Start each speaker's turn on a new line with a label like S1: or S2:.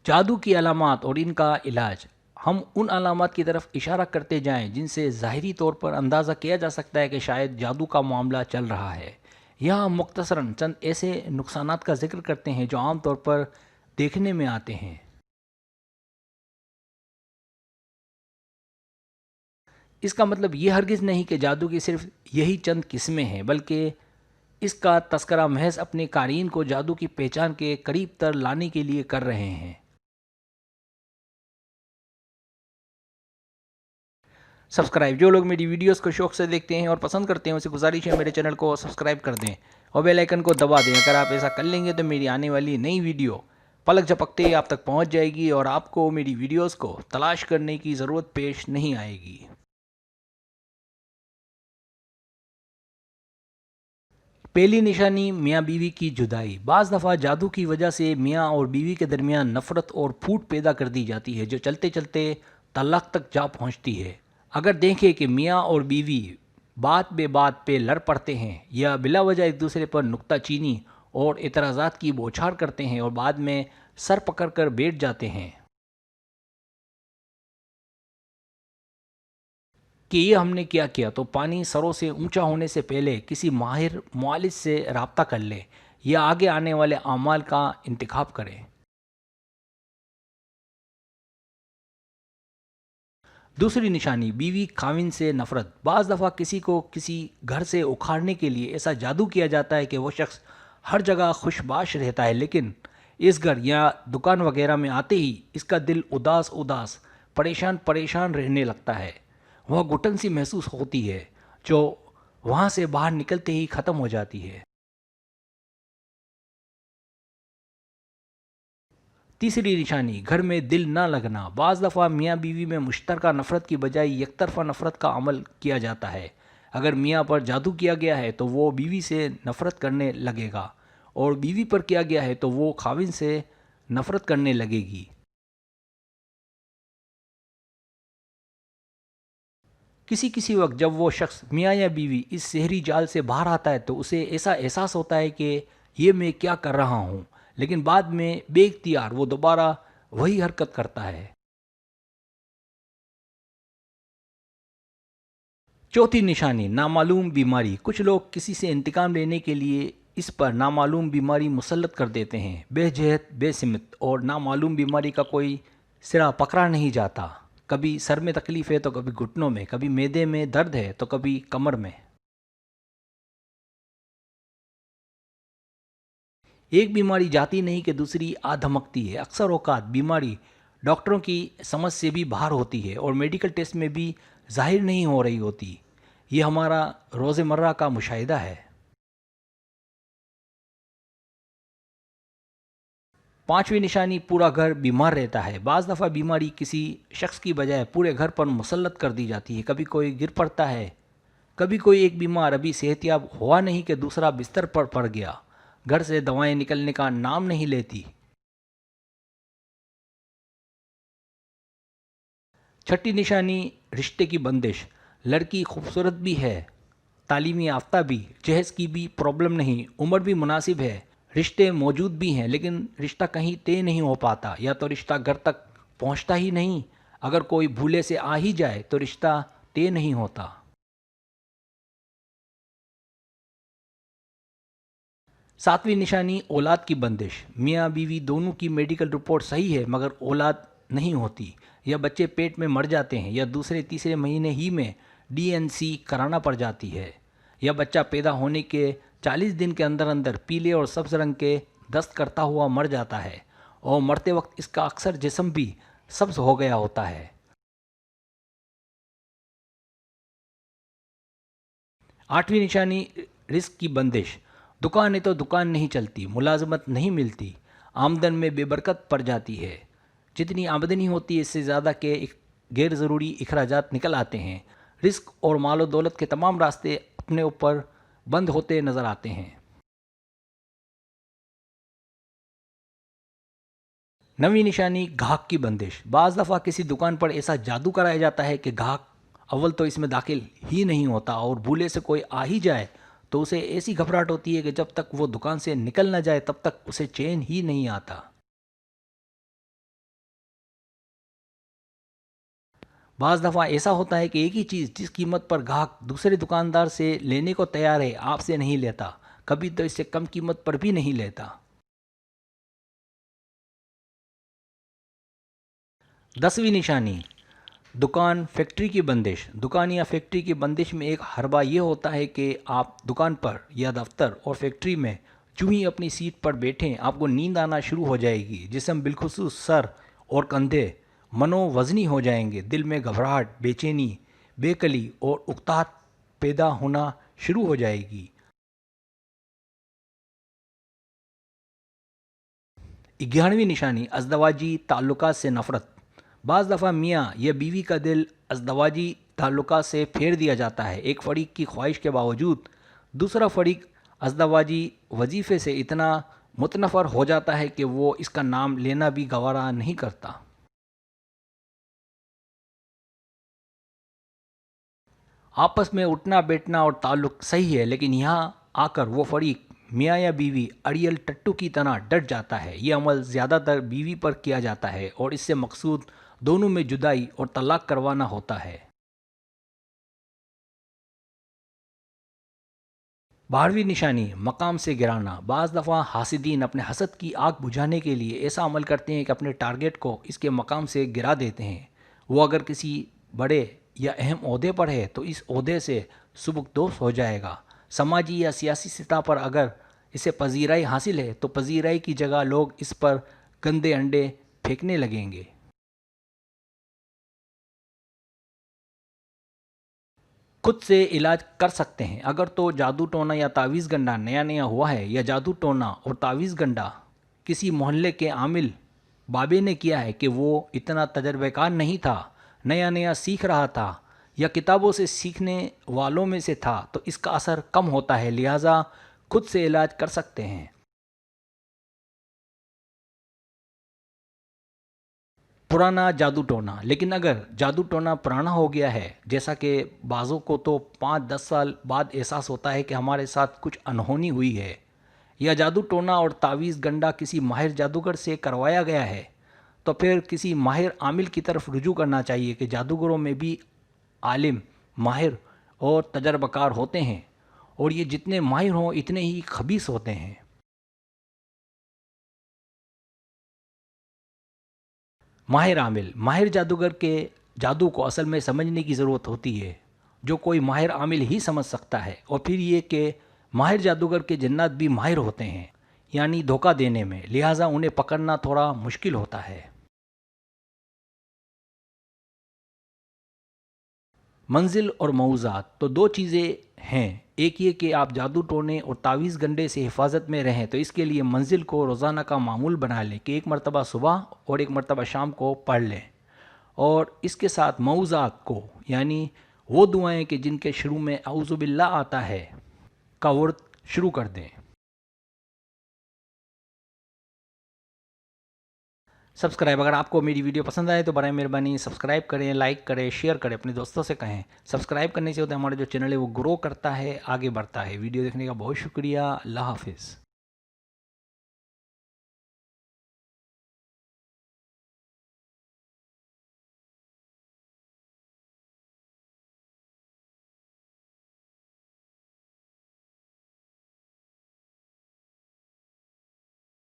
S1: جادو کی علامات اور ان کا علاج۔ ہم ان علامات کی طرف اشارہ کرتے جائیں جن سے ظاہری طور پر اندازہ کیا جا سکتا ہے کہ شاید جادو کا معاملہ چل رہا ہے۔ یہاں ہم مختصراً چند ایسے نقصانات کا ذکر کرتے ہیں جو عام طور پر دیکھنے میں آتے ہیں۔ اس کا مطلب یہ ہرگز نہیں کہ جادو کی صرف یہی چند قسمیں ہیں، بلکہ اس کا تذکرہ محض اپنے قارئین کو جادو کی پہچان کے قریب تر لانے کے لیے کر رہے ہیں۔ سبسکرائب، جو لوگ میری ویڈیوز کو شوق سے دیکھتے ہیں اور پسند کرتے ہیں اسے گزارش ہے میرے چینل کو سبسکرائب کر دیں اور بیل آئیکن کو دبا دیں۔ اگر آپ ایسا کر لیں گے تو میری آنے والی نئی ویڈیو پلک جھپکتے ہی آپ تک پہنچ جائے گی اور آپ کو میری ویڈیوز کو تلاش کرنے کی ضرورت پیش نہیں آئے گی۔ پہلی نشانی میاں بیوی کی جدائی۔ بعض دفعہ جادو کی وجہ سے میاں اور بیوی کے درمیان نفرت اور پھوٹ پیدا کر دی جاتی ہے جو چلتے چلتے طلاق تک جا پہنچتی ہے۔ اگر دیکھیں کہ میاں اور بیوی بات بے بات پہ لڑ پڑتے ہیں یا بلا وجہ ایک دوسرے پر نکتہ چینی اور اعتراضات کی بوچھار کرتے ہیں اور بعد میں سر پکڑ کر بیٹھ جاتے ہیں کہ یہ ہم نے کیا کیا، تو پانی سروں سے اونچا ہونے سے پہلے کسی ماہر معالج سے رابطہ کر لیں یا آگے آنے والے اعمال کا انتخاب کریں۔ دوسری نشانی بیوی خاوند سے نفرت۔ بعض دفعہ کسی کو کسی گھر سے اکھاڑنے کے لیے ایسا جادو کیا جاتا ہے کہ وہ شخص ہر جگہ خوش باش رہتا ہے، لیکن اس گھر یا دکان وغیرہ میں آتے ہی اس کا دل اداس اداس، پریشان پریشان رہنے لگتا ہے۔ وہ گھٹن سی محسوس ہوتی ہے جو وہاں سے باہر نکلتے ہی ختم ہو جاتی ہے۔ تیسری نشانی گھر میں دل نہ لگنا۔ بعض دفعہ میاں بیوی میں مشترکہ نفرت کی بجائے یک طرفہ نفرت کا عمل کیا جاتا ہے۔ اگر میاں پر جادو کیا گیا ہے تو وہ بیوی سے نفرت کرنے لگے گا، اور بیوی پر کیا گیا ہے تو وہ خاوند سے نفرت کرنے لگے گی۔ کسی وقت جب وہ شخص میاں یا بیوی اس سحری جال سے باہر آتا ہے تو اسے ایسا احساس ہوتا ہے کہ یہ میں کیا کر رہا ہوں، لیکن بعد میں بے اختیار وہ دوبارہ وہی حرکت کرتا ہے۔ چوتھی نشانی نامعلوم بیماری۔ کچھ لوگ کسی سے انتقام لینے کے لیے اس پر نامعلوم بیماری مسلط کر دیتے ہیں۔ بے جہت، بے سمت اور نامعلوم بیماری کا کوئی سرا پکڑا نہیں جاتا۔ کبھی سر میں تکلیف ہے تو کبھی گھٹنوں میں، کبھی معدے میں درد ہے تو کبھی کمر میں۔ ایک بیماری جاتی نہیں کہ دوسری آ دھمکتی ہے۔ اکثر اوقات بیماری ڈاکٹروں کی سمجھ سے بھی باہر ہوتی ہے اور میڈیکل ٹیسٹ میں بھی ظاہر نہیں ہو رہی ہوتی۔ یہ ہمارا روزمرہ کا مشاہدہ ہے۔ پانچویں نشانی پورا گھر بیمار رہتا ہے۔ بعض دفعہ بیماری کسی شخص کی بجائے پورے گھر پر مسلط کر دی جاتی ہے۔ کبھی کوئی گر پڑتا ہے، کبھی کوئی ایک بیمار ابھی صحت یاب ہوا نہیں کہ دوسرا بستر پر پڑ گیا۔ گھر سے دوائیں نکلنے کا نام نہیں لیتی۔ چھٹی نشانی رشتے کی بندش۔ لڑکی خوبصورت بھی ہے، تعلیم یافتہ بھی، جہیز کی بھی پرابلم نہیں، عمر بھی مناسب ہے، رشتے موجود بھی ہیں، لیکن رشتہ کہیں طے نہیں ہو پاتا، یا تو رشتہ گھر تک پہنچتا ہی نہیں، اگر کوئی بھولے سے آ ہی جائے تو رشتہ طے نہیں ہوتا۔ ساتویں نشانی اولاد کی بندش۔ میاں بیوی دونوں کی میڈیکل رپورٹ صحیح ہے مگر اولاد نہیں ہوتی، یا بچے پیٹ میں مر جاتے ہیں، یا دوسرے تیسرے مہینے ہی میں DNC کرانا پڑ جاتی ہے، یا بچہ پیدا ہونے کے 40 دن کے اندر اندر پیلے اور سبز رنگ کے دست کرتا ہوا مر جاتا ہے، اور مرتے وقت اس کا اکثر جسم بھی سبز ہو گیا ہوتا ہے۔ آٹھویں نشانی رزق کی بندش۔ دکان ہے تو دکان نہیں چلتی، ملازمت نہیں ملتی، آمدن میں بے برکت پڑ جاتی ہے۔ جتنی آمدنی ہوتی ہے اس سے زیادہ کے غیر ضروری اخراجات نکل آتے ہیں۔ رزق اور مال و دولت کے تمام راستے اپنے اوپر بند ہوتے نظر آتے ہیں۔ نویں نشانی گاہک کی بندش۔ بعض دفعہ کسی دکان پر ایسا جادو کرایا جاتا ہے کہ گاہک اول تو اس میں داخل ہی نہیں ہوتا، اور بھولے سے کوئی آ ہی جائے تو اسے ایسی گھبراہٹ ہوتی ہے کہ جب تک وہ دکان سے نکل نہ جائے تب تک اسے چین ہی نہیں آتا۔ بعض دفعہ ایسا ہوتا ہے کہ ایک ہی چیز جس قیمت پر گاہک دوسرے دکاندار سے لینے کو تیار ہے آپ سے نہیں لیتا، کبھی تو اس سے کم قیمت پر بھی نہیں لیتا۔ 10ویں نشانی، دکان فیکٹری کی بندش۔ دکان یا فیکٹری کی بندش میں ایک حربہ یہ ہوتا ہے کہ آپ دکان پر یا دفتر اور فیکٹری میں جو ہی اپنی سیٹ پر بیٹھیں آپ کو نیند آنا شروع ہو جائے گی، جسم بالخصوص سر اور کندھے منو وزنی ہو جائیں گے، دل میں گھبراہٹ، بے چینی، بے کلی اور اکتاہٹ پیدا ہونا شروع ہو جائے گی۔ 11ویں نشانی، ازدواجی تعلقات سے نفرت۔ بعض دفعہ میاں یا بیوی کا دل ازدواجی تعلقات سے پھیر دیا جاتا ہے، ایک فریق کی خواہش کے باوجود دوسرا فریق ازدواجی وظیفے سے اتنا متنفر ہو جاتا ہے کہ وہ اس کا نام لینا بھی گوارا نہیں کرتا۔ آپس میں اٹھنا بیٹھنا اور تعلق صحیح ہے، لیکن یہاں آ کر وہ فریق میاں یا بیوی اڑیل ٹٹو کی طرح ڈٹ جاتا ہے۔ یہ عمل زیادہ تر بیوی پر کیا جاتا ہے اور اس سے مقصود دونوں میں جدائی اور طلاق کروانا ہوتا ہے۔ 12ویں نشانی، مقام سے گرانا۔ بعض دفعہ حاسدین اپنے حسد کی آگ بجھانے کے لیے ایسا عمل کرتے ہیں کہ اپنے ٹارگٹ کو اس کے مقام سے گرا دیتے ہیں۔ وہ اگر کسی بڑے یا اہم عہدے پر ہے تو اس عہدے سے سبکدوش ہو جائے گا۔ سماجی یا سیاسی سطح پر اگر اسے پذیرائی حاصل ہے تو پذیرائی کی جگہ لوگ اس پر گندے انڈے پھینکنے لگیں گے۔ خود سے علاج کر سکتے ہیں۔ اگر تو جادو ٹونا یا تعویذ گنڈا نیا نیا ہوا ہے یا جادو ٹونا اور تعویذ گنڈا کسی محلے کے عامل بابے نے کیا ہے کہ وہ اتنا تجربہ کار نہیں تھا، نیا نیا سیکھ رہا تھا یا کتابوں سے سیکھنے والوں میں سے تھا تو اس کا اثر کم ہوتا ہے، لہٰذا خود سے علاج کر سکتے ہیں۔ پرانا جادو ٹونا، لیکن اگر جادو ٹونا پرانا ہو گیا ہے، جیسا کہ بعضوں کو تو 5-10 سال بعد احساس ہوتا ہے کہ ہمارے ساتھ کچھ انہونی ہوئی ہے، یا جادو ٹونا اور تعویذ گنڈا کسی ماہر جادوگر سے کروایا گیا ہے، تو پھر کسی ماہر عامل کی طرف رجوع کرنا چاہیے کہ جادوگروں میں بھی عالم، ماہر اور تجربہ کار ہوتے ہیں، اور یہ جتنے ماہر ہوں اتنے ہی خبیث ہوتے ہیں۔ ماہر عامل، ماہر جادوگر کے جادو کو اصل میں سمجھنے کی ضرورت ہوتی ہے، جو کوئی ماہر عامل ہی سمجھ سکتا ہے، اور پھر یہ کہ ماہر جادوگر کے جنات بھی ماہر ہوتے ہیں، یعنی دھوکہ دینے میں، لہٰذا انہیں پکڑنا تھوڑا مشکل ہوتا ہے۔ منزل اور موضوعات تو دو چیزیں ہیں، ایک یہ کہ آپ جادو ٹونے اور تعویذ گنڈے سے حفاظت میں رہیں تو اس کے لیے منزل کو روزانہ کا معمول بنا لیں کہ ایک مرتبہ صبح اور ایک مرتبہ شام کو پڑھ لیں، اور اس کے ساتھ موضوعات کو یعنی وہ دعائیں کہ جن کے شروع میں اعوذ باللہ آتا ہے کا ورد شروع کر دیں۔ سبسکرائب، اگر آپ کو میری ویڈیو پسند آئے تو برائے مہربانی سبسکرائب کریں، لائک کریں، شیئر کریں، اپنے دوستوں سے کہیں۔ سبسکرائب کرنے سے ہوتا ہے ہمارا جو چینل ہے وہ گرو کرتا ہے، آگے بڑھتا ہے۔ ویڈیو دیکھنے کا بہت شکریہ، اللہ حافظ۔